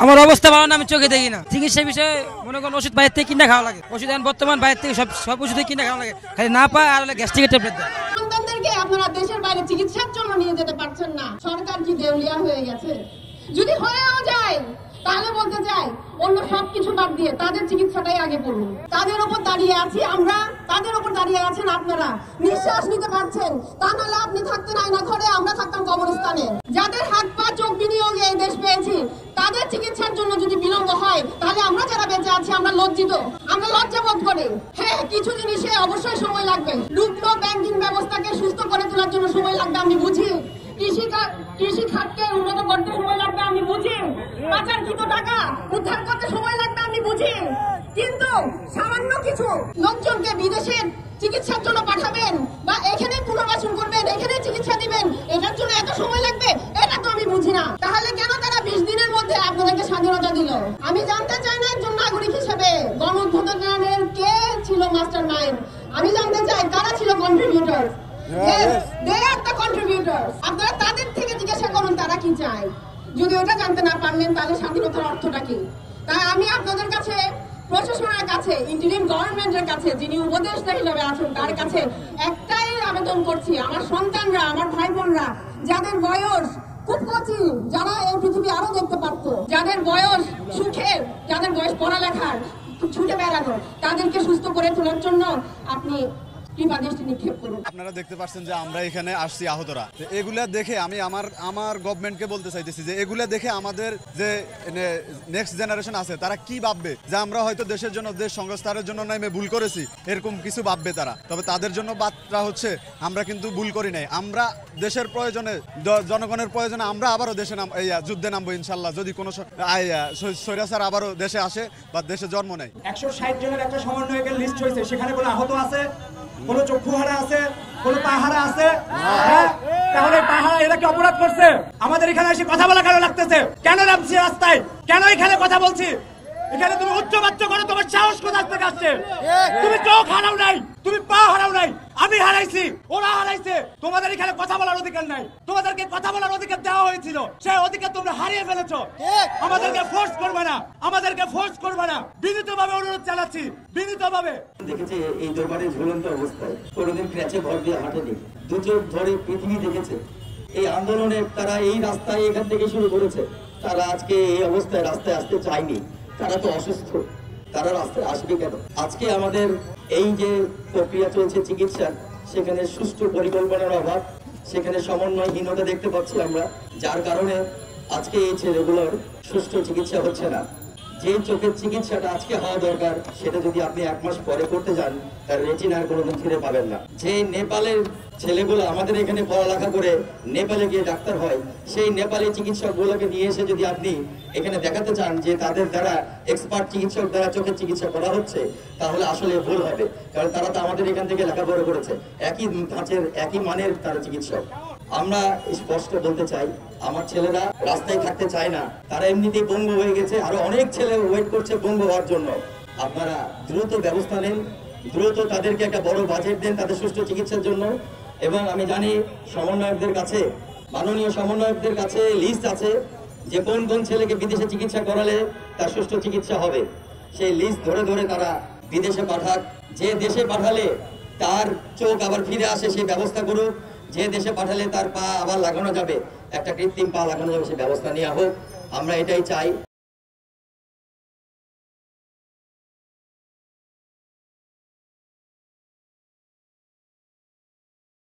আমার অবস্থা ভালো না, আমি চোখে দেখি না। চিকিৎসা বিষয়ে মনে করেন ওষুধ বাইরে থেকে কিনে খাওয়া লাগে, ওষুধ এখন বর্তমান বাইরে থেকে সব ওষুধ কিনে খাওয়া লাগে, খালি না পায় আর গ্যাস্ট্রিকের ট্যাবলেট দেয়। সন্তানদেরকে আপনারা দেশের বাইরে চিকিৎসার জন্য নিয়ে যেতে পারছেন না, সরকার কি দেউলিয়া হয়ে গেছে? যদি হয়েও যায় তাহলে বলতে চাই অন্য সবকিছু বাদ দিয়ে তাদের চিকিৎসাটাই আগে করুন। তাদের উপর দাঁড়িয়ে আছি আমরা, তাদের উপর দাঁড়িয়ে আছেন আপনারা, নিঃশ্বাস নিতে পারছেন। তা নাহলে আপনি থাকতেন আয়না ঘরে, আমরা থাকতাম কবরস্থানে। যাদের হাত পা চোখ বিনিয়োগে এই দেশ পেয়েছি, তাদের চিকিৎসার জন্য যদি বিলম্ব হয় তাহলে আমরা যারা বেঁচে আছি আমরা লজ্জিত, আমরা লজ্জা বোধ করি। হ্যাঁ, কিছু জিনিসে অবশ্যই সময় লাগবে। রুগ্ন ব্যাংকিং ব্যবস্থাকে সুস্থ করে তোলার জন্য সময় লাগবে, আমি বুঝি। কৃষি খাতকে উন্নত করতে সময় লাগবে, আমি বুঝি। পাচারকৃত টাকা উদ্ধার করতে সময় লাগবে, আমি বুঝি। কিন্তু সামান্য কিছু লোকজনকে বিদেশে চিকিৎসার জন্য পাঠাবেন বা এখানে পুনর্বাসন করবেন, এখানে চিকিৎসা দিবেন, এটার জন্য এত সময় লাগবে, এটা তো আমি বুঝি না। তাহলে কেন তারা 20 দিনের মধ্যে আপনাদেরকে স্বাধীনতা দিল? আমি জানতে চাই না একজন নাগরিক হিসেবে গণ অভ্যুত্থানের কে ছিল মাস্টার মাইন্ড? আমি জানতে চাই কারা ছিল কন্ট্রিবিউটর। আপনারা তাদের থেকে জিজ্ঞাসা করুন তারা কি চায়। যদি ওটা জানতে না পারলেন তাহলে স্বাধীনতার অর্থটা কি? তাই আমি আপনাদের কাছে, প্রশাসনের কাছে, ইন্টারিম গভর্নমেন্টের কাছে, যিনি উপদেষ্টা হিসেবে আছেন তার কাছে একটাই আবেদন করছি, আমার সন্তানরা, আমার ভাই বোনরা যাদের বয়স খুব কচি, যারা এই পৃথিবী আরো দেখতে পারতো, যাদের বয়স সুখের, যাদের বয়স পড়ালেখার, ছুটে বেড়ানো, তাদেরকে সুস্থ করে তোলার জন্য আপনি আপনারা দেখতে পাচ্ছেন যে আমরা এখানে আসছি আহতরা। এগুলা দেখে আমি আমার গভর্নমেন্টকে বলতে চাইতেছি যে এগুলা দেখে আমাদের যে নেক্সট জেনারেশন আছে তারা কি ভাববে, যে আমরা হয়তো দেশের জন্য, দেশ সংস্কারের জন্য নামে ভুল করেছি, এরকম কিছু ভাববে তারা। তবে তাদের জন্য বার্তা হচ্ছে আমরা কিন্তু ভুল করি নাই। আমরা দেশের প্রয়োজনে, জনগণের প্রয়োজনে আমরা আবারও দেশে যুদ্ধে নামবো ইনশাল্লাহ, যদি কোনো স্বৈরাচার আবারও দেশে আসে বা দেশে জন্ম নেয়। 160 জনের একটা সমন্বয়কের লিস্ট হয়েছে, সেখানে কোনো আহত আছে, কোন চক্ষুহারা আছে, কোন পাহারা আছে? তাহলে পাহারা এরা কি অপরাধ করছে? আমাদের এখানে এসে কথা বলা কেন লাগতেছে? কেন নামছি রাস্তায়? কেন এখানে কথা বলছি? এখানে তুমি উচ্চবাচ্য করো, তোমার সাহস কোথা থেকে আসছে? তুমি চোখ হারাও নাই, তুমি পা হারাও নাই, আমি হারাইছি, ওরা হারাইছে। তোমাদের এখানে কথা বলার অধিকার নাই। তোমাদেরকে কথা বলার অধিকার দেওয়া হয়েছিল, সেই অধিকার তোমরা হারিয়ে ফেলেছো। আমাদেরকে ফোর্স করবে না, আমাদেরকে ফোর্স করবে না, বিনীতভাবে অনুরোধ জানাচ্ছি, বিনীতভাবে। দেখেছি এই দরবারে ঝুলন্ত অবস্থায়, কোনোদিন ক্র্যাচে ভর দিয়ে হাঁটেনি, দু চোখ ধরে পৃথিবী দেখেছে। এই আন্দোলনে তারা এই রাস্তায় এখান থেকে শুরু করেছে, তারা আজকে এই অবস্থায় রাস্তায় আসতে চায়নি। তারা তো অসুস্থ, তারা রাস্তায় আসবে কেন? আজকে আমাদের এই যে প্রক্রিয়া চলছে চিকিৎসার, সেখানে সুষ্ঠু পরিকল্পনার অভাব, সেখানে সমন্বয়হীনতা দেখতে পাচ্ছি আমরা, যার কারণে আজকে এই ছেলেগুলোর সুষ্ঠু চিকিৎসা হচ্ছে না। যে চোখের চিকিৎসাটা আজকে হওয়া দরকার, সেটা যদি আপনি 1 মাস পরে করতে যান, তার রেটিনার কোনোদিন ফিরে পাবেন না। যে নেপালের ছেলেগুলো আমাদের এখানে পড়ালেখা করে নেপালে গিয়ে ডাক্তার হয়, সেই নেপালি চিকিৎসকগুলোকে নিয়ে এসে যদি আপনি এখানে দেখাতে চান যে তাদের দ্বারা, এক্সপার্ট চিকিৎসক দ্বারা চোখের চিকিৎসা করা হচ্ছে, তাহলে আসলে ভুল হবে। কারণ তারা তো আমাদের এখান থেকে লেখাপড়া করেছে, একই ধাঁচের, একই মানের তারা চিকিৎসক। আমরা স্পষ্ট বলতে চাই, আমার ছেলেরা রাস্তায় থাকতে চায় না, তারা এমনিতেই পঙ্গু হয়ে গেছে, আরো অনেক ছেলে ওয়েট করছে পঙ্গু হওয়ার জন্য। আপনারা দ্রুত ব্যবস্থা নেন, দ্রুত তাদেরকে একটা বড় বাজেট দেন তাদের সুষ্ঠু চিকিৎসার জন্য। এবং আমি জানি সমন্বয়কদের কাছে, মাননীয় সমন্বয়কদের কাছে লিস্ট আছে যে কোন কোন ছেলেকে বিদেশে চিকিৎসা করালে তার সুষ্ঠু চিকিৎসা হবে। সেই লিস্ট ধরে ধরে তারা বিদেশে পাঠাক। যে দেশে পাঠালে তার চোখ আবার ফিরে আসে সেই ব্যবস্থা করুক, যে দেশে পাঠালে তার পা আবার লাগানো যাবে, একটা কৃত্রিম পা লাগানো যাবে, সেই ব্যবস্থা নেওয়া হোক। আমরা এটাই চাই।